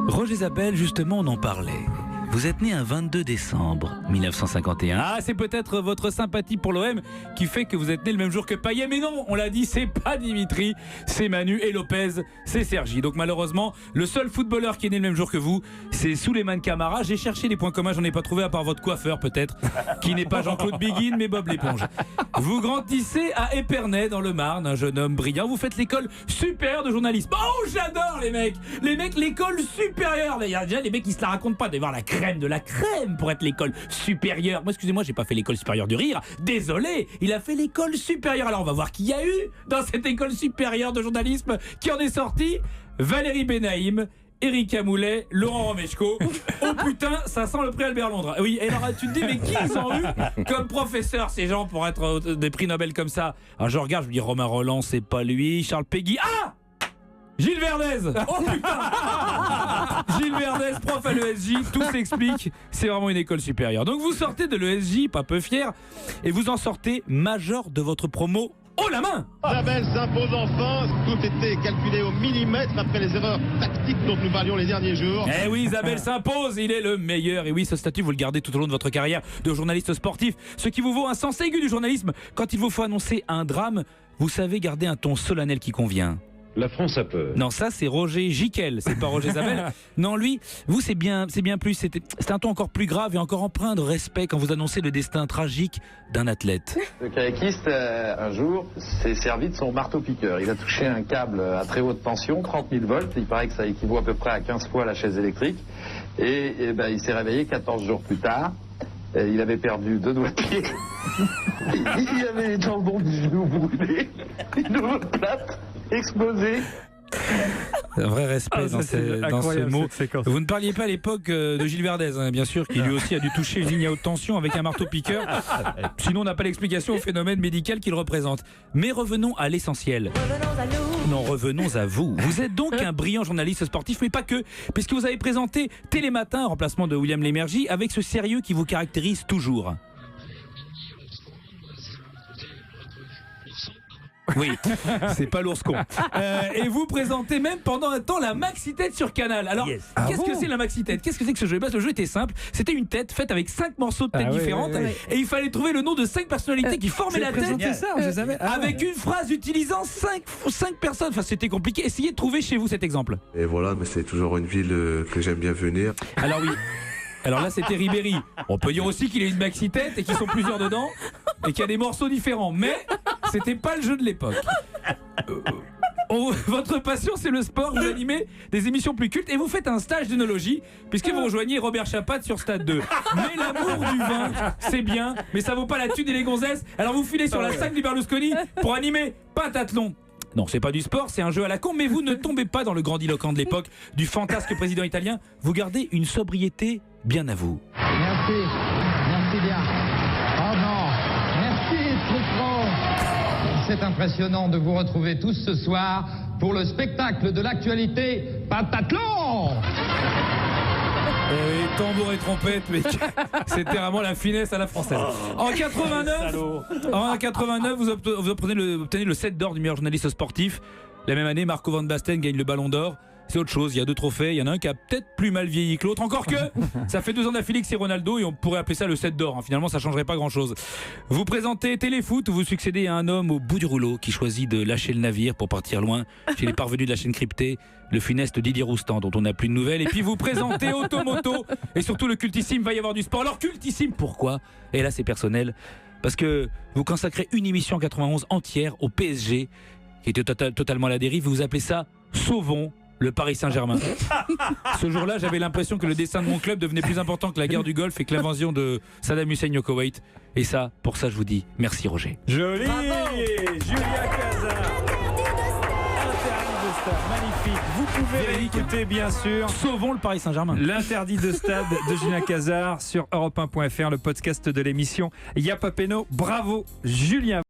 Roger Isabelle, justement, on en parlait. Vous êtes né un 22 décembre 1951. Ah, c'est peut-être votre sympathie pour l'OM qui fait que vous êtes né le même jour que Payet. Mais non, on l'a dit, c'est pas Dimitri, c'est Manu, et Lopez, c'est Sergi. Donc malheureusement, le seul footballeur qui est né le même jour que vous, c'est Souleymane Camara. J'ai cherché des points communs, j'en ai pas trouvé à part votre coiffeur peut-être, qui n'est pas Jean-Claude Biguine, mais Bob l'éponge. Vous grandissez à Épernay dans le Marne, un jeune homme brillant. Vous faites l'école supérieure de journalisme. Oh, j'adore les mecs, l'école supérieure. Il y a déjà les mecs qui se la racontent pas, d'avoir la crème de la crème pour être l'école supérieure. Moi, excusez-moi, j'ai pas fait l'école supérieure du rire. Désolé, il a fait l'école supérieure. Alors, on va voir qui y a eu dans cette école supérieure de journalisme qui en est sorti. Valérie Benaïm, Erika Moulet, Laurent Romeshko. Oh putain, ça sent le prix Albert Londres. Oui, et alors tu te dis, mais qui ils ont eu comme professeur ces gens pour être des prix Nobel comme ça? Alors je regarde, je me dis Romain Rolland, c'est pas lui. Charles Péguy. Ah, Gilles Verdez. Oh putain. Gilles Verdez, prof à l'ESJ, tout s'explique, c'est vraiment une école supérieure. Donc vous sortez de l'ESJ, pas peu fier, et vous en sortez major de votre promo. Oh la main! Isabelle s'impose enfin, tout était calculé au millimètre après les erreurs tactiques dont nous parlions les derniers jours. Eh oui, Isabelle s'impose, il est le meilleur. Et oui, ce statut, vous le gardez tout au long de votre carrière de journaliste sportif, ce qui vous vaut un sens aigu du journalisme. Quand il vous faut annoncer un drame, vous savez garder un ton solennel qui convient. La France a peur. Non, ça c'est Roger Giquel, c'est pas Roger Isabelle. Non, lui, vous c'est bien plus. C'était un ton encore plus grave et encore empreint de respect quand vous annoncez le destin tragique d'un athlète. Le kayakiste, un jour, s'est servi de son marteau-piqueur. Il a touché un câble à très haute tension, 30 000 volts. Il paraît que ça équivaut à peu près à 15 fois la chaise électrique. Et il s'est réveillé 14 jours plus tard. Il avait perdu 2 doigts de pied. Il avait les tendons du genou brûlés, une oreille plate, explosée. Un vrai respect dans ce mot. Vous ne parliez pas à l'époque de Gilles Verdez, hein, bien sûr, qui lui aussi a dû toucher une ligne à haute tension avec un marteau-piqueur. Sinon, on n'a pas l'explication au phénomène médical qu'il représente. Mais revenons à l'essentiel. Non, revenons à vous. Vous êtes donc un brillant journaliste sportif, mais pas que, puisque vous avez présenté Télématin en remplacement de William Lémergie avec ce sérieux qui vous caractérise toujours. Oui, c'est pas l'ours-con. Et vous présentez même pendant un temps la maxi-tête sur Canal. Alors, qu'est-ce que c'est la maxi-tête? Qu'est-ce que c'est que ce jeu? Le jeu était simple. C'était une tête faite avec 5 morceaux de tête différentes. Et il fallait trouver le nom de 5 personnalités qui formaient la tête. Ça, je savais. Avec une phrase utilisant 5 personnes. Enfin, c'était compliqué. Essayez de trouver chez vous cet exemple. Et voilà, mais c'est toujours une ville que j'aime bien venir. Alors oui. Alors là, c'était Ribéry. On peut dire aussi qu'il a une maxi-tête et qu'ils sont plusieurs dedans et qu'il y a des morceaux différents. Mais c'était pas le jeu de l'époque. Votre passion, c'est le sport. Vous animez des émissions plus cultes et vous faites un stage d'œnologie puisque vous rejoignez Robert Chapat sur Stade 2. Mais l'amour du vin, c'est bien, mais ça vaut pas la thune et les gonzesses. Alors vous filez sur la salle du Berlusconi pour animer Pentathlon. Non, c'est pas du sport, c'est un jeu à la con, mais vous ne tombez pas dans le grandiloquent de l'époque du fantasque président italien. Vous gardez une sobriété bien à vous. Merci bien. Oh non, merci Truffaut. C'est impressionnant de vous retrouver tous ce soir pour le spectacle de l'actualité Pentathlon. Et tambour et trompette, mais c'était vraiment la finesse à la française. En 89, vous obtenez le 7 d'or du meilleur journaliste sportif. La même année, Marco Van Basten gagne le Ballon d'Or. C'est autre chose, il y a 2 trophées, il y en a un qui a peut-être plus mal vieilli que l'autre. Encore que, ça fait 2 ans d'affilée que c'est Ronaldo et on pourrait appeler ça le 7 d'or. Finalement, ça changerait pas grand-chose. Vous présentez Téléfoot où vous succédez à un homme au bout du rouleau qui choisit de lâcher le navire pour partir loin chez les parvenus de la chaîne cryptée, le funeste Didier Roustan dont on n'a plus de nouvelles. Et puis vous présentez Automoto et surtout le cultissime Va y avoir du sport. Alors cultissime, pourquoi? Et là, c'est personnel. Parce que vous consacrez une émission en 91 entière au PSG qui était totalement à la dérive. Vous appelez ça Sauvons le Paris Saint-Germain. Ce jour-là, j'avais l'impression que le destin de mon club devenait plus important que la guerre du Golfe et que l'invasion de Saddam Hussein au Koweït. Et ça, pour ça, je vous dis merci Roger. Joli. Julia Cazard. Interdit de stade, magnifique. Vous pouvez écouter bien sûr. Sauvons le Paris Saint-Germain. L'interdit de stade de Julien Cazard sur europe1.fr, le podcast de l'émission Y'a pas péno. Bravo Julien.